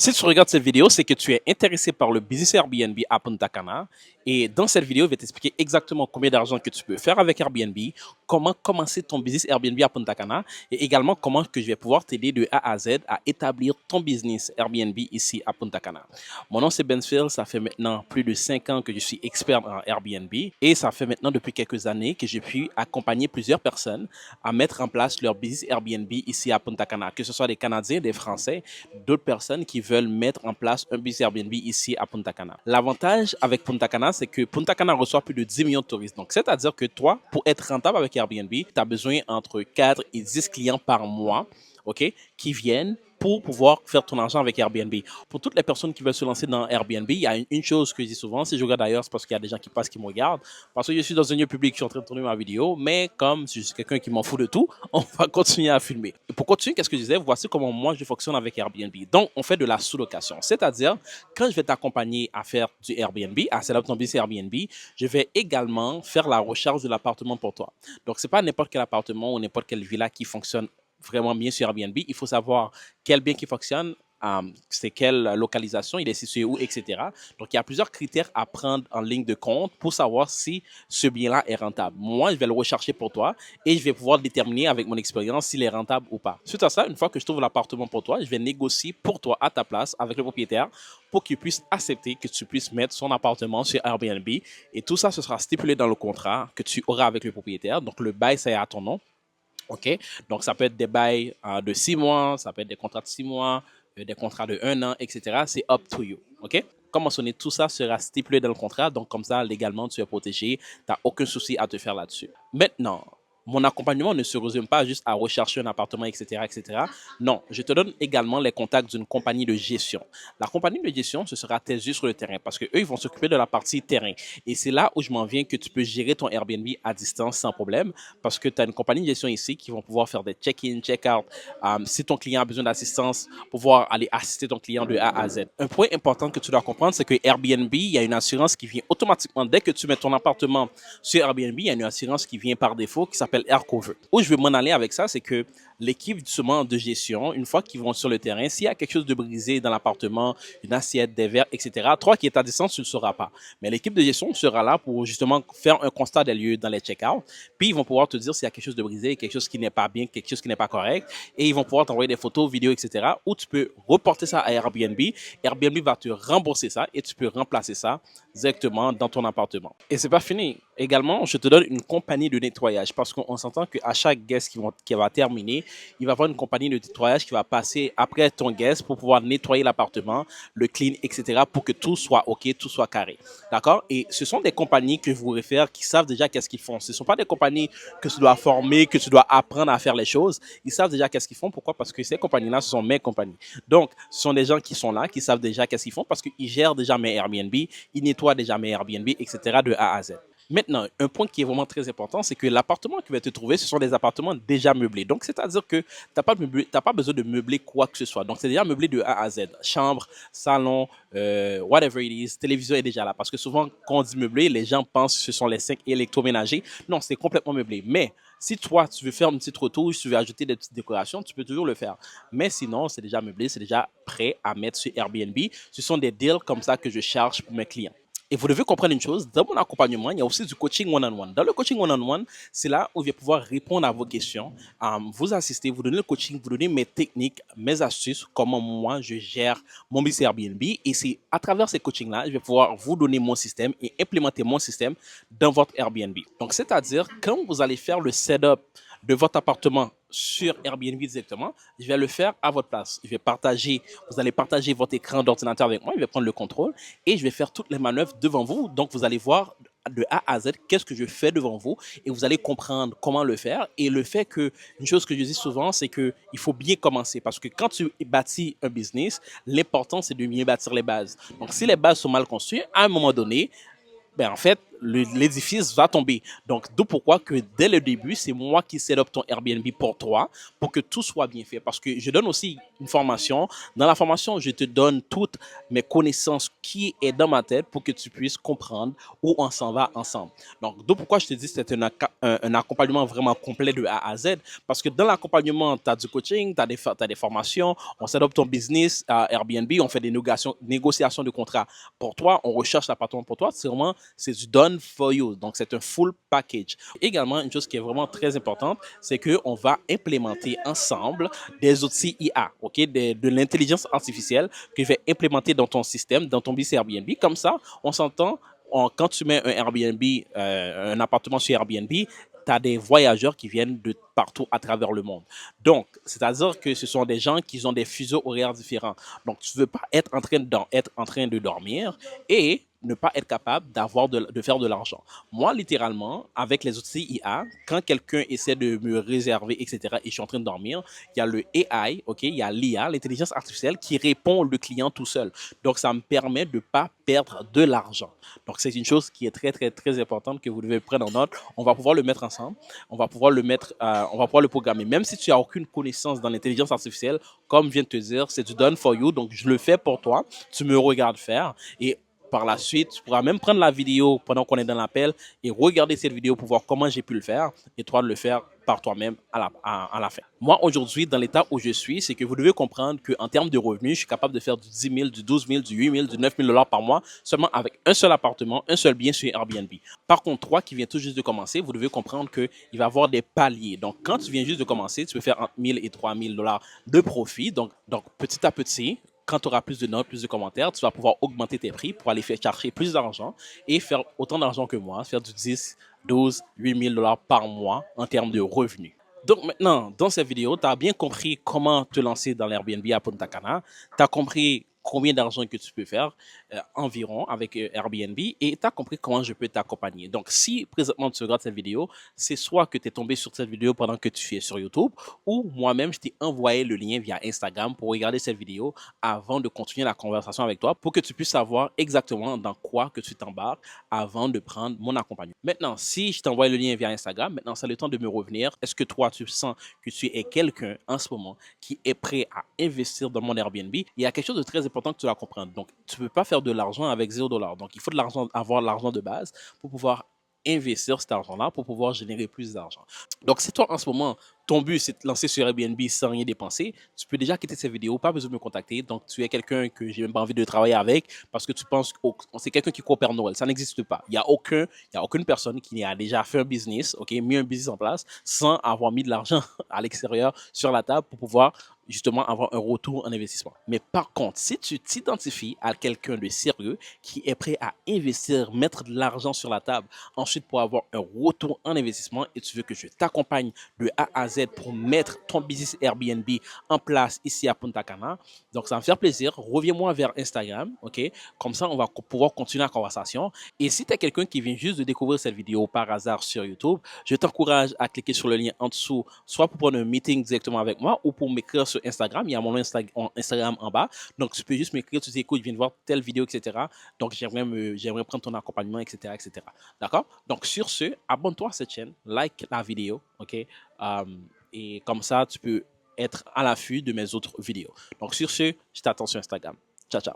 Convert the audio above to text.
Si tu regardes cette vidéo, c'est que tu es intéressé par le business Airbnb à Punta Cana. Et dans cette vidéo, je vais t'expliquer exactement combien d'argent que tu peux faire avec Airbnb, comment commencer ton business Airbnb à Punta Cana et également comment que je vais pouvoir t'aider de A à Z à établir ton business Airbnb ici à Punta Cana. Mon nom c'est Bensfield, ça fait maintenant plus de 5 ans que je suis expert en Airbnb et ça fait maintenant depuis quelques années que j'ai pu accompagner plusieurs personnes à mettre en place leur business Airbnb ici à Punta Cana, que ce soit des Canadiens, des Français, d'autres personnes qui veulent mettre en place un business Airbnb ici à Punta Cana. L'avantage avec Punta Cana, c'est que Punta Cana reçoit plus de 10 millions de touristes. Donc, c'est-à-dire que toi, pour être rentable avec Airbnb, tu as besoin entre 4 et 10 clients par mois, OK, qui viennent pour pouvoir faire ton argent avec Airbnb. Pour toutes les personnes qui veulent se lancer dans Airbnb, il y a une chose que je dis souvent, si je regarde d'ailleurs, c'est parce qu'il y a des gens qui passent, qui me regardent, parce que je suis dans un lieu public, je suis en train de tourner ma vidéo, mais comme je suis quelqu'un qui m'en fout de tout, on va continuer à filmer. Et pour continuer, qu'est-ce que je disais? Voici comment moi je fonctionne avec Airbnb. Donc, on fait de la sous-location. C'est-à-dire, quand je vais t'accompagner à faire du Airbnb, à setup ton business Airbnb, je vais également faire la recherche de l'appartement pour toi. Donc, c'est pas n'importe quel appartement ou n'importe quelle villa qui fonctionne vraiment bien sur Airbnb. Il faut savoir quel bien qui fonctionne, c'est quelle localisation, il est situé où, etc. Donc, il y a plusieurs critères à prendre en ligne de compte pour savoir si ce bien-là est rentable. Moi, je vais le rechercher pour toi et je vais pouvoir déterminer avec mon expérience s'il est rentable ou pas. Suite à ça, une fois que je trouve l'appartement pour toi, je vais négocier pour toi à ta place avec le propriétaire pour qu'il puisse accepter que tu puisses mettre son appartement sur Airbnb. Et tout ça, ce sera stipulé dans le contrat que tu auras avec le propriétaire. Donc, le bail, c'est à ton nom. OK? Donc, ça peut être des bails de 6 mois, ça peut être des contrats de 6 mois, des contrats de 1 an, etc. C'est up to you. OK? Comme mentionné, tout ça sera stipulé dans le contrat. Donc, comme ça, légalement, tu es protégé. Tu n'as aucun souci à te faire là-dessus. Maintenant, mon accompagnement ne se résume pas juste à rechercher un appartement, etc., etc. Non, je te donne également les contacts d'une compagnie de gestion. La compagnie de gestion, ce sera tes yeux sur le terrain parce qu'eux, ils vont s'occuper de la partie terrain. Et c'est là où je m'en viens que tu peux gérer ton Airbnb à distance sans problème parce que tu as une compagnie de gestion ici qui vont pouvoir faire des check-in, check-out. Si ton client a besoin d'assistance, pouvoir aller assister ton client de A à Z. Un point important que tu dois comprendre, c'est que Airbnb, il y a une assurance qui vient automatiquement. Dès que tu mets ton appartement sur Airbnb, il y a une assurance qui vient par défaut qui s'appelle AirCover. Où je vais m'en aller avec ça, c'est que l'équipe justement de gestion, une fois qu'ils vont sur le terrain, s'il y a quelque chose de brisé dans l'appartement, une assiette, des verres, etc., toi qui es à distance, tu ne le sauras pas. Mais l'équipe de gestion sera là pour justement faire un constat des lieux dans les check-out. Puis ils vont pouvoir te dire s'il y a quelque chose de brisé, quelque chose qui n'est pas bien, quelque chose qui n'est pas correct. Et ils vont pouvoir t'envoyer des photos, vidéos, etc. Ou tu peux reporter ça à Airbnb. Airbnb va te rembourser ça et tu peux remplacer ça directement dans ton appartement. Et c'est pas fini. Également, je te donne une compagnie de nettoyage parce qu'on s'entend qu'à chaque guest qui va terminer, il va y avoir une compagnie de nettoyage qui va passer après ton guest pour pouvoir nettoyer l'appartement, le clean, etc. pour que tout soit OK, tout soit carré. D'accord? Et ce sont des compagnies que je vous réfère qui savent déjà qu'est-ce qu'ils font. Ce ne sont pas des compagnies que tu dois former, que tu dois apprendre à faire les choses. Ils savent déjà qu'est-ce qu'ils font. Pourquoi? Parce que ces compagnies-là, ce sont mes compagnies. Donc, ce sont des gens qui sont là, qui savent déjà qu'est-ce qu'ils font parce qu'ils gèrent déjà mes Airbnb, ils nettoient déjà mes Airbnb, etc. de A à Z. Maintenant, un point qui est vraiment très important, c'est que l'appartement que tu vas te trouver, ce sont des appartements déjà meublés. Donc, c'est-à-dire que tu n'as pas besoin de meubler quoi que ce soit. Donc, c'est déjà meublé de A à Z. Chambre, salon, whatever it is, télévision est déjà là. Parce que souvent, quand on dit meublé, les gens pensent que ce sont les 5 électroménagers. Non, c'est complètement meublé. Mais si toi, tu veux faire une petite retouche, tu veux ajouter des petites décorations, tu peux toujours le faire. Mais sinon, c'est déjà meublé, c'est déjà prêt à mettre sur Airbnb. Ce sont des deals comme ça que je charge pour mes clients. Et vous devez comprendre une chose, dans mon accompagnement, il y a aussi du coaching one-on-one. Dans le coaching one-on-one, c'est là où je vais pouvoir répondre à vos questions, vous assister, vous donner le coaching, vous donner mes techniques, mes astuces, comment moi je gère mon business Airbnb. Et c'est à travers ces coachings-là, je vais pouvoir vous donner mon système et implémenter mon système dans votre Airbnb. Donc, c'est-à-dire, quand vous allez faire le setup de votre appartement sur Airbnb directement, je vais le faire à votre place. Vous allez partager votre écran d'ordinateur avec moi, je vais prendre le contrôle et je vais faire toutes les manœuvres devant vous. Donc, vous allez voir de A à Z qu'est-ce que je fais devant vous et vous allez comprendre comment le faire. Et le fait que, une chose que je dis souvent, c'est qu'il faut bien commencer parce que quand tu bâtis un business, l'important, c'est de bien bâtir les bases. Donc, si les bases sont mal construites, à un moment donné, ben en fait, l'édifice va tomber. Donc, d'où pourquoi que dès le début, c'est moi qui set up ton Airbnb pour toi, pour que tout soit bien fait. Parce que je donne aussi une formation. Dans la formation, je te donne toutes mes connaissances qui est dans ma tête pour que tu puisses comprendre où on s'en va ensemble. Donc, d'où pourquoi je te dis que c'est un accompagnement vraiment complet de A à Z. Parce que dans l'accompagnement, tu as du coaching, t'as des formations, on s'adopte ton business à Airbnb, on fait des négociations de contrats pour toi, on recherche l'appartement pour toi. C'est du done for you. Donc, c'est un full package. Également, une chose qui est vraiment très importante, c'est qu'on va implémenter ensemble des outils IA, ok, de l'intelligence artificielle que je vais implémenter dans ton système, dans ton business Airbnb. Comme ça, on s'entend, quand tu mets un Airbnb, un appartement sur Airbnb, tu as des voyageurs qui viennent de partout à travers le monde. Donc, c'est-à-dire que ce sont des gens qui ont des fuseaux horaires différents. Donc, tu ne veux pas être en train de dormir et ne pas être capable de faire de l'argent. Moi, littéralement, avec les outils IA, quand quelqu'un essaie de me réserver, etc., et je suis en train de dormir, il y a le AI, ok, il y a l'IA, l'intelligence artificielle, qui répond le client tout seul. Donc, ça me permet de ne pas perdre de l'argent. Donc, c'est une chose qui est très, très, très importante que vous devez prendre en note. On va pouvoir le mettre ensemble. On va pouvoir le programmer. Même si tu n'as aucune connaissance dans l'intelligence artificielle, comme je viens de te dire, c'est du done for you. Donc, je le fais pour toi. Tu me regardes faire et par la suite, tu pourras même prendre la vidéo pendant qu'on est dans l'appel et regarder cette vidéo pour voir comment j'ai pu le faire et toi le faire par toi-même à la fin. Moi, aujourd'hui, dans l'état où je suis, c'est que vous devez comprendre qu'en termes de revenus, je suis capable de faire du 10 000, du 12 000, du 8 000, du 9 000 $ par mois seulement avec un seul appartement, un seul bien sur Airbnb. Par contre, toi qui viens tout juste de commencer, vous devez comprendre qu'il va y avoir des paliers. Donc, quand tu viens juste de commencer, tu peux faire entre 1 000 et 3 000 $ de profit. Donc, petit à petit, quand tu auras plus de notes, plus de commentaires, tu vas pouvoir augmenter tes prix pour aller faire chercher plus d'argent et faire autant d'argent que moi, faire du 10, 12, 8 000 $ par mois en termes de revenus. Donc maintenant, dans cette vidéo, tu as bien compris comment te lancer dans l'Airbnb à Punta Cana. Tu as compris combien d'argent que tu peux faire environ avec Airbnb et tu as compris comment je peux t'accompagner. Donc, si présentement tu regardes cette vidéo, c'est soit que tu es tombé sur cette vidéo pendant que tu es sur YouTube ou moi-même, je t'ai envoyé le lien via Instagram pour regarder cette vidéo avant de continuer la conversation avec toi pour que tu puisses savoir exactement dans quoi que tu t'embarques avant de prendre mon accompagnement. Maintenant, si je t'envoie le lien via Instagram, maintenant c'est le temps de me revenir. Est-ce que toi, tu sens que tu es quelqu'un en ce moment qui est prêt à investir dans mon Airbnb? Il y a quelque chose de très important que tu dois comprendre. Donc, tu ne peux pas faire de l'argent avec 0 $. Donc, il faut avoir l'argent de base pour pouvoir investir cet argent-là pour pouvoir générer plus d'argent. Donc, si toi, en ce moment, ton but, c'est de te lancer sur Airbnb sans rien dépenser, tu peux déjà quitter cette vidéo, pas besoin de me contacter. Donc, tu es quelqu'un que j'ai même pas envie de travailler avec parce que tu penses que c'est quelqu'un qui coopère Noël. Ça n'existe pas. Il y a aucune personne qui a déjà fait un business, ok, mis un business en place sans avoir mis de l'argent à l'extérieur sur la table pour pouvoir justement avoir un retour en investissement. Mais par contre, si tu t'identifies à quelqu'un de sérieux qui est prêt à investir, mettre de l'argent sur la table, ensuite pour avoir un retour en investissement et tu veux que je t'accompagne de A à Z pour mettre ton business Airbnb en place ici à Punta Cana, donc ça va me faire plaisir. Reviens-moi vers Instagram, ok? Comme ça, on va pouvoir continuer la conversation. Et si tu es quelqu'un qui vient juste de découvrir cette vidéo par hasard sur YouTube, je t'encourage à cliquer sur le lien en dessous, soit pour prendre un meeting directement avec moi ou pour m'écrire sur Instagram. Il y a mon Instagram en bas. Donc, tu peux juste m'écrire, tu dis, écoute, je viens de voir telle vidéo, etc. Donc, j'aimerais prendre ton accompagnement, etc., etc. D'accord? Donc, sur ce, abonne-toi à cette chaîne, like la vidéo, ok? Et comme ça, tu peux être à l'affût de mes autres vidéos. Donc, sur ce, je t'attends sur Instagram. Ciao, ciao.